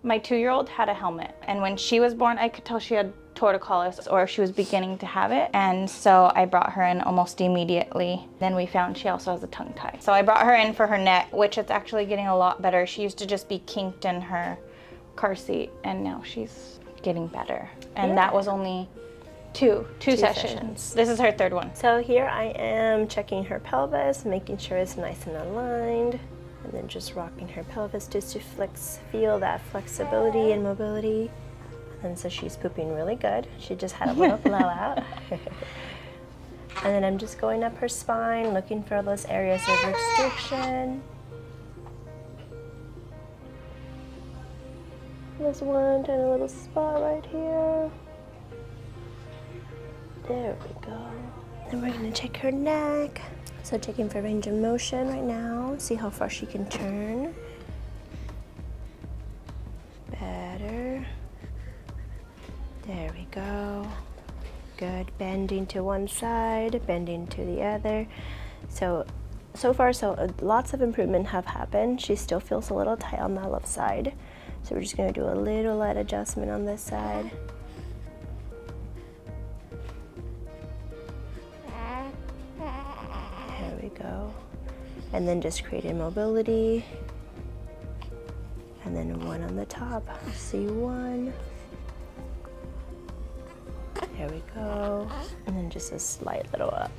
My 2-year-old had a helmet, and when she was born, I could tell she had torticollis, or she was beginning to have it, and so I brought her in almost immediately. Then we found she also has a tongue tie. So I brought her in for her neck, which it's actually getting a lot better. She used to just be kinked in her car seat, and now she's getting better. And that was only two sessions. This is her third one. So here I am checking her pelvis, making sure it's nice and aligned, and then just rocking her pelvis just to feel that flexibility and mobility. And so she's pooping really good. She just had a little blowout. And then I'm just going up her spine, looking for those areas of restriction. There's one tiny little spot right here. There we go. Then we're gonna check her neck. So checking for range of motion right now. See how far she can turn. Better. There we go. Good. Bending to one side, bending to the other. So far, lots of improvement have happened. She still feels a little tight on that left side. So we're just gonna do a little light adjustment on this side. There we go. And then just creating mobility. And then one on the top. C1. There we go. And then just a slight little up.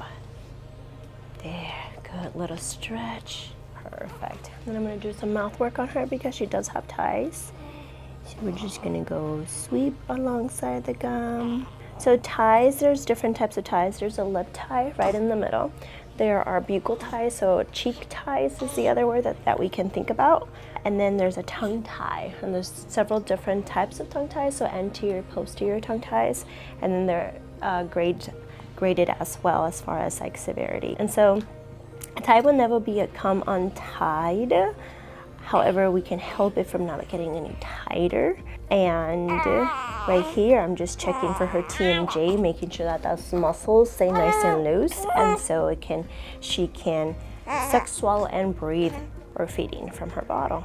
There, good little stretch. Perfect. Then I'm gonna do some mouth work on her because she does have ties. So we're just gonna go sweep alongside the gum. So ties, there's different types of ties. There's a lip tie right in the middle. There are buccal ties, so cheek ties is the other word that we can think about. And then there's a tongue tie, and there's several different types of tongue ties, so anterior, posterior tongue ties, and then they're graded as well as far as like severity. And so a tie will never come untied. However, we can help it from not getting any tighter. And right here, I'm just checking for her TMJ, making sure that those muscles stay nice and loose, and so she can suck, swallow, and breathe or feeding from her bottle.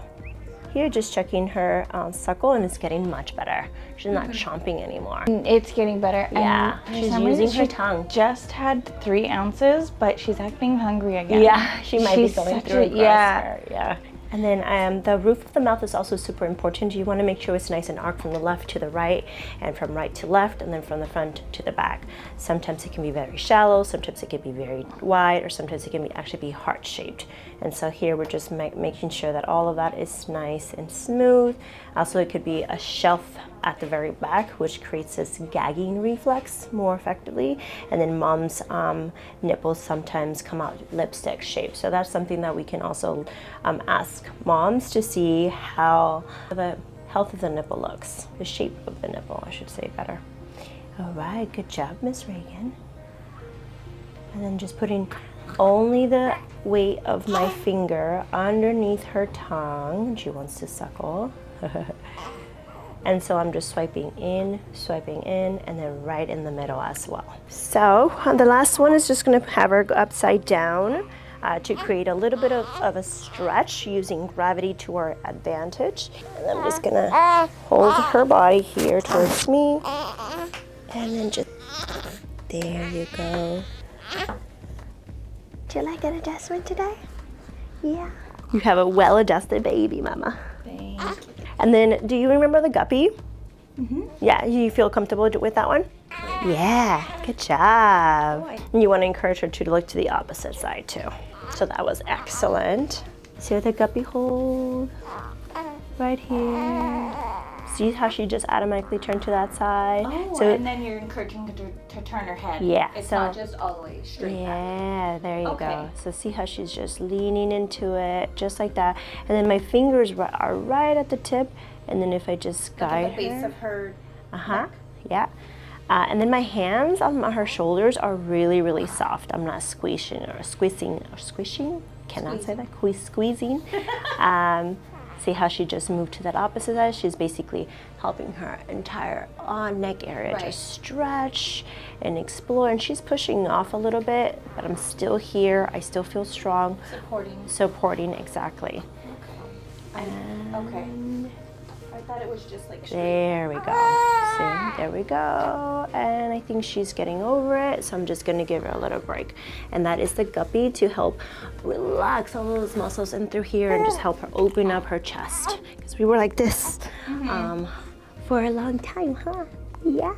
Here, just checking her suckle, and it's getting much better. She's not chomping anymore. It's getting better. Yeah, and she's using her tongue. Just had 3 ounces, but she's acting hungry again. Yeah, she might be going through a growth spurt. Yeah. And then the roof of the mouth is also super important. You want to make sure it's nice and arched from the left to the right, and from right to left, and then from the front to the back. Sometimes it can be very shallow, sometimes it can be very wide, or sometimes it can actually be heart-shaped. And so here we're just making sure that all of that is nice and smooth. Also, it could be a shelf at the very back, which creates this gagging reflex more effectively. And then mom's nipples sometimes come out lipstick shaped. So that's something that we can also ask moms to see how the health of the nipple looks, the shape of the nipple, I should say better. All right, good job, Miss Reagan. And then just putting only the weight of my finger underneath her tongue. She wants to suckle. And so I'm just swiping in, and then right in the middle as well. So the last one is just gonna have her go upside down to create a little bit of a stretch using gravity to our advantage. And I'm just gonna hold her body here towards me. And then just, there you go. Do you like an adjustment today? Yeah. You have a well-adjusted baby, Mama. Thank you. And then, do you remember the Guppy? Mm-hmm. Yeah, you feel comfortable with that one? Yeah, good job. And you want to encourage her to look to the opposite side too. So that was excellent. See the Guppy hold right here. See how she just automatically turned to that side? Oh, so, and then you're encouraging her to turn her head. Yeah. It's not just all the way straight back. Yeah, there you go. So see how she's just leaning into it, just like that. And then my fingers are right at the tip. And then if I just guide at the base of her neck. Yeah. And then my hands on her shoulders are really, really soft. I'm not squishing or squishing. Cannot say that. Squeezing. See how she just moved to that opposite side? She's basically helping her entire neck area just stretch and explore. And she's pushing off a little bit, but I'm still here. I still feel strong. Supporting, exactly. Okay. I thought it was just like straight. There we go. See, there we go. And I think she's getting over it, so I'm just gonna give her a little break. And that is the Guppy to help relax all those muscles in through here and just help her open up her chest. Because we were like this for a long time, huh? Yeah.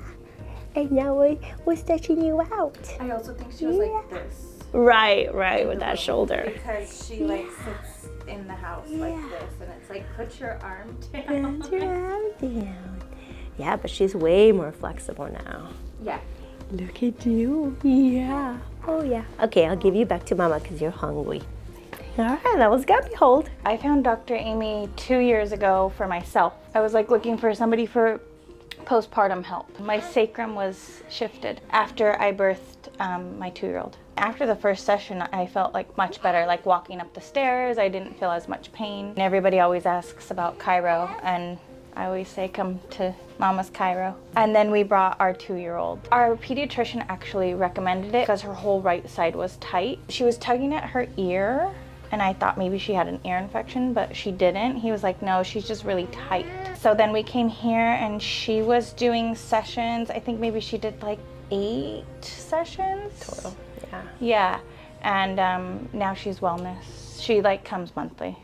And now we're stretching you out. I also think she was like this. Right, with that shoulder. Because she like sits in the house like this, and it's like, put your arm down. Put your arm down. Yeah, but she's way more flexible now. Yeah. Look at you. Yeah. Oh, yeah. Okay, I'll give you back to Mama because you're hungry. All right, that was Guppy hold. I found Dr. Aimee 2 years ago for myself. I was like looking for somebody for postpartum help. My sacrum was shifted after I birthed my 2-year-old. After the first session, I felt like much better, like walking up the stairs. I didn't feel as much pain. And everybody always asks about Chiro, and I always say come to Mama's Chiro. And then we brought our 2-year-old. Our pediatrician actually recommended it because her whole right side was tight. She was tugging at her ear, and I thought maybe she had an ear infection, but she didn't. He was like, no, she's just really tight. So then we came here and she was doing sessions. I think maybe she did like 8 sessions. Total, yeah. Yeah, and now she's wellness. She like comes monthly.